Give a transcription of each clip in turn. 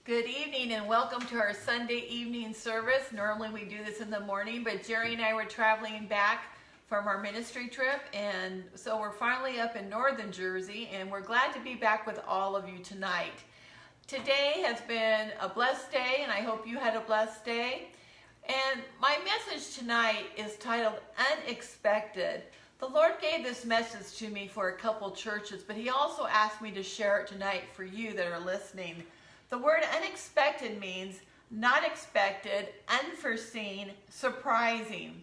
Good evening and welcome to our Sunday evening service. Normally we do this in the morning, but Jerry and I were traveling back from our ministry trip, and so we're finally up in northern Jersey, and we're glad to be back with all of you tonight. Today has been a blessed day, and I hope you had a blessed day. And my message tonight is titled Unexpected. The Lord gave this message to me for a couple churches, but He also asked me to share it tonight for you that are listening. The word unexpected means not expected, unforeseen, surprising.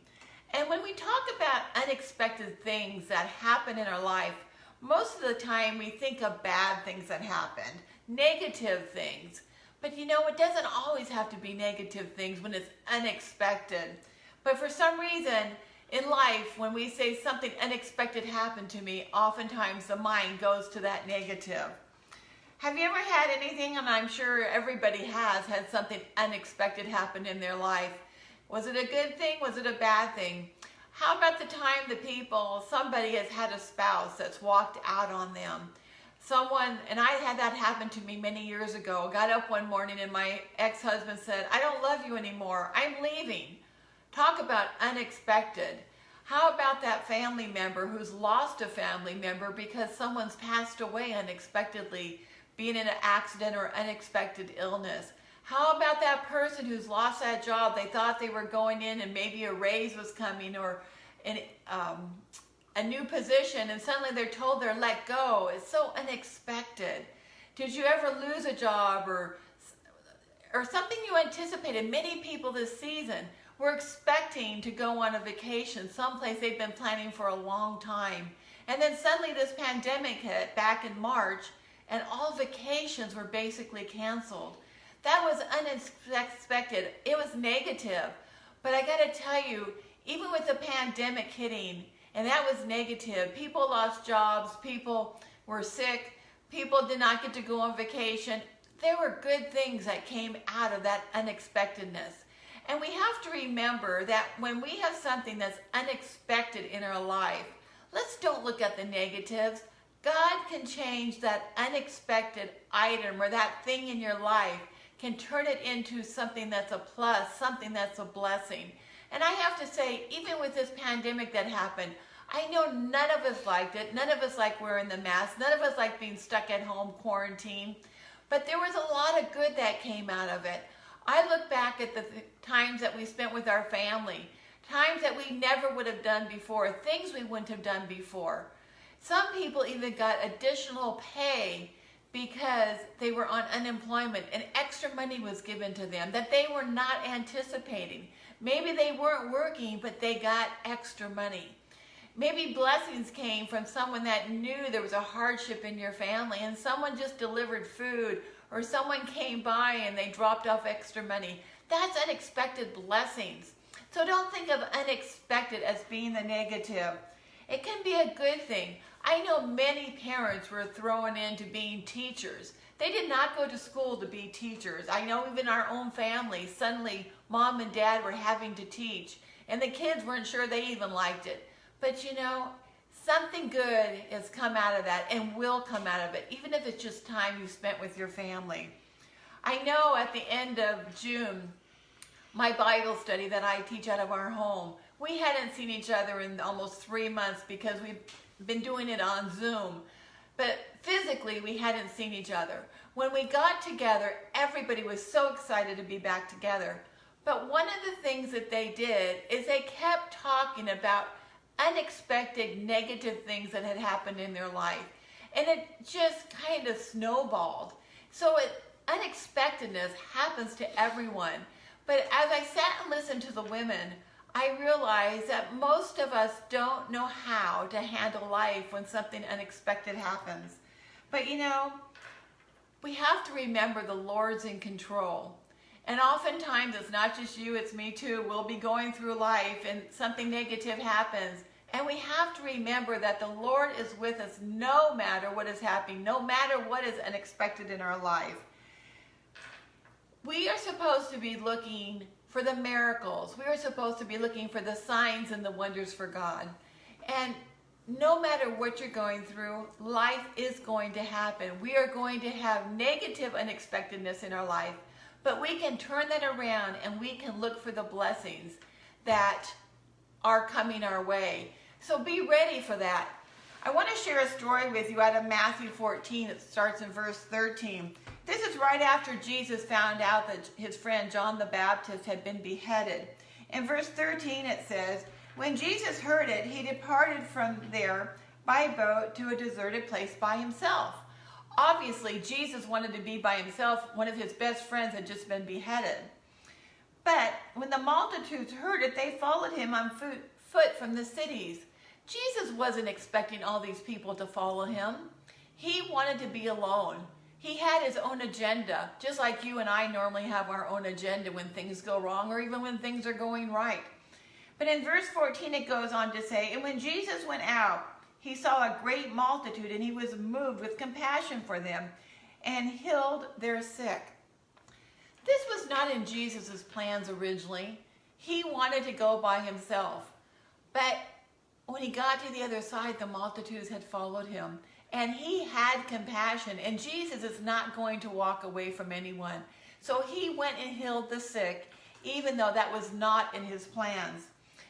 And when we talk about unexpected things that happen in our life, most of the time we think of bad things that happened, negative things. But you know, it doesn't always have to be negative things when it's unexpected. But for some reason in life, when we say something unexpected happened to me, oftentimes the mind goes to that negative. Have you ever had anything, and I'm sure everybody has had something unexpected happen in their life? Was it a good thing? Was it a bad thing? How about the time somebody has had a spouse that's walked out on them? And I had that happen to me many years ago. I got up one morning and my ex-husband said, "I don't love you anymore. I'm leaving." Talk about unexpected. How about that family member who's lost a family member because someone's passed away unexpectedly, being in an accident or unexpected illness? How about that person who's lost that job? They thought they were going in and maybe a raise was coming or a new position, and suddenly they're told they're let go. It's so unexpected. Did you ever lose a job or something you anticipated? Many people this season were expecting to go on a vacation someplace they've been planning for a long time. And then suddenly this pandemic hit back in March, and all vacations were basically canceled. That was unexpected. It was negative. But I got to tell you, even with the pandemic hitting, and that was negative, people lost jobs, people were sick, people did not get to go on vacation. There were good things that came out of that unexpectedness. And we have to remember that when we have something that's unexpected in our life, let's don't look at the negatives. God can change that unexpected item or that thing in your life, can turn it into something that's a plus, something that's a blessing. And I have to say, even with this pandemic that happened, I know none of us liked it. None of us like wearing the mask. None of us like being stuck at home quarantined. But there was a lot of good that came out of it. I look back at the times that we spent with our family, times that we never would have done before, things we wouldn't have done before. Some people even got additional pay because they were on unemployment and extra money was given to them that they were not anticipating. Maybe they weren't working, but they got extra money. Maybe blessings came from someone that knew there was a hardship in your family and someone just delivered food, or someone came by and they dropped off extra money. That's unexpected blessings. So don't think of unexpected as being the negative. It can be a good thing. I know many parents were thrown into being teachers. They did not go to school to be teachers. I know even our own family, suddenly mom and dad were having to teach, and the kids weren't sure they even liked it. But you know, something good has come out of that and will come out of it, even if it's just time you spent with your family. I know at the end of June, my Bible study that I teach out of our home, we hadn't seen each other in almost 3 months because we've been doing it on Zoom. But physically, we hadn't seen each other. When we got together, everybody was so excited to be back together. But one of the things that they did is they kept talking about unexpected negative things that had happened in their life. And it just kind of snowballed. So unexpectedness happens to everyone. But as I sat and listened to the women, I realized that most of us don't know how to handle life when something unexpected happens. But you know, we have to remember the Lord's in control. And oftentimes it's not just you, it's me too. We'll be going through life and something negative happens. And we have to remember that the Lord is with us no matter what is happening, no matter what is unexpected in our life. We are supposed to be looking for the miracles. We are supposed to be looking for the signs and the wonders for God. And no matter what you're going through, life is going to happen. We are going to have negative unexpectedness in our life, but we can turn that around and we can look for the blessings that are coming our way. So be ready for that. I want to share a story with you out of Matthew 14. It starts in verse 13. This is right after Jesus found out that his friend John the Baptist had been beheaded. In verse 13 it says, "When Jesus heard it, he departed from there by boat to a deserted place by himself." Obviously, Jesus wanted to be by himself. One of his best friends had just been beheaded. But when the multitudes heard it, they followed him on foot from the cities. Jesus wasn't expecting all these people to follow him. He wanted to be alone. He had his own agenda, just like you and I normally have our own agenda when things go wrong or even when things are going right. But in verse 14 it goes on to say, "And when Jesus went out, he saw a great multitude, and he was moved with compassion for them and healed their sick." This was not in Jesus' plans originally. He wanted to go by himself. But when he got to the other side, the multitudes had followed him. And he had compassion. And Jesus is not going to walk away from anyone. So he went and healed the sick, even though that was not in his plans.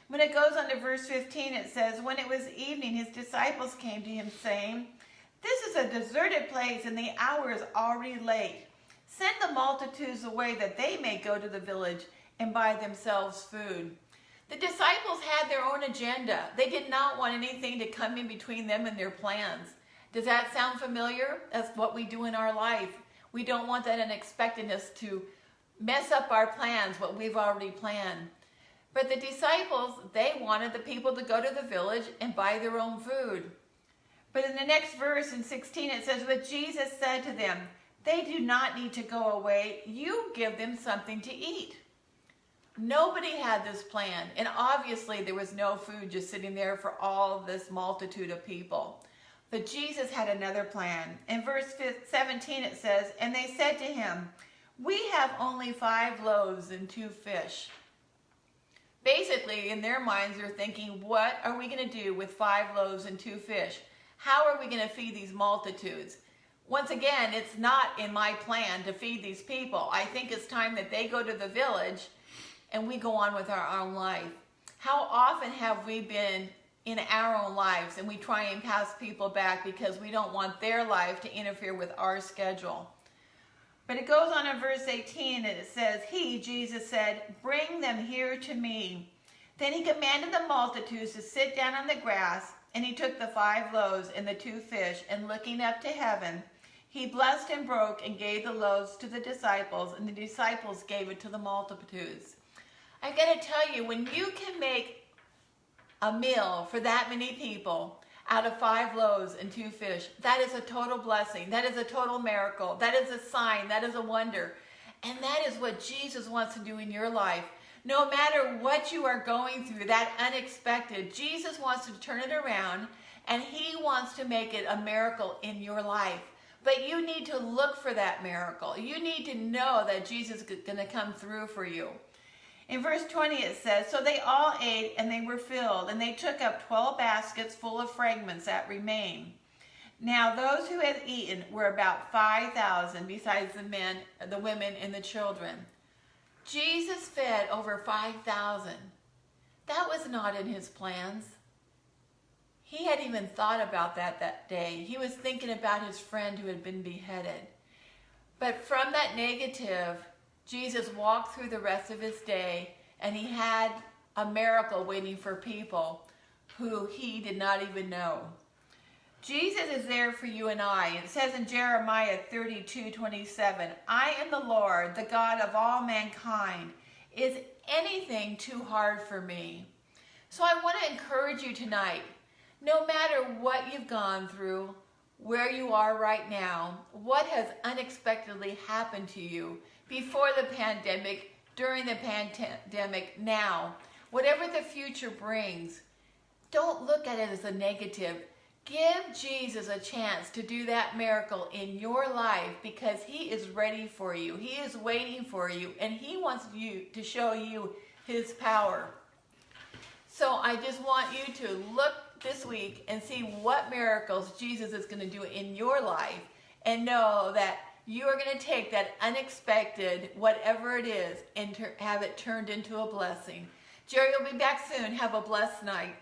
When it goes on to verse 15, it says, "When it was evening, his disciples came to him, saying, 'This is a deserted place, and the hour is already late. Send the multitudes away that they may go to the village and buy themselves food.'" The disciples had their own agenda. They did not want anything to come in between them and their plans. Does that sound familiar? That's what we do in our life. We don't want that unexpectedness to mess up our plans, what we've already planned. But the disciples, they wanted the people to go to the village and buy their own food. But in the next verse, in 16, it says, "But Jesus said to them, 'They do not need to go away. You give them something to eat.'" Nobody had this plan, and obviously there was no food just sitting there for all of this multitude of people. But Jesus had another plan. In verse 17 it says, "And they said to him, 'We have only 5 loaves and 2 fish.'" Basically, in their minds, they're thinking, what are we going to do with 5 loaves and 2 fish? How are we going to feed these multitudes? Once again, it's not in my plan to feed these people. I think it's time that they go to the village and we go on with our own life. How often have we been in our own lives and we try and pass people back because we don't want their life to interfere with our schedule? But it goes on in verse 18 and it says, "He," Jesus said, "Bring them here to me." Then he commanded the multitudes to sit down on the grass, and he took the 5 loaves and the 2 fish, and looking up to heaven, he blessed and broke and gave the loaves to the disciples, and the disciples gave it to the multitudes. I gotta tell you, when you can make a meal for that many people out of 5 loaves and 2 fish, that is a total blessing. That is a total miracle. That is a sign. That is a wonder. And that is what Jesus wants to do in your life. No matter what you are going through, that unexpected, Jesus wants to turn it around, and he wants to make it a miracle in your life. But you need to look for that miracle. You need to know that Jesus is going to come through for you. In verse 20 it says, "So they all ate, and they were filled, and they took up 12 baskets full of fragments that remained. Now those who had eaten were about 5,000, besides the men, the women, and the children." Jesus fed over 5,000. That was not in his plans. He hadn't even thought about that day. He was thinking about his friend who had been beheaded. But from that negative, Jesus walked through the rest of his day, and he had a miracle waiting for people who he did not even know. Jesus is there for you and I. It says in Jeremiah 32:27, "I am the Lord, the God of all mankind. Is anything too hard for me?" So I want to encourage you tonight, no matter what you've gone through, where you are right now, what has unexpectedly happened to you before the pandemic, during the pandemic, now, whatever the future brings, don't look at it as a negative. Give Jesus a chance to do that miracle in your life, because he is ready for you. He is waiting for you, and he wants you to show you his power. So I just want you to look this week and see what miracles Jesus is going to do in your life, and know that you are going to take that unexpected, whatever it is, and have it turned into a blessing. Jerry will be back soon. Have a blessed night.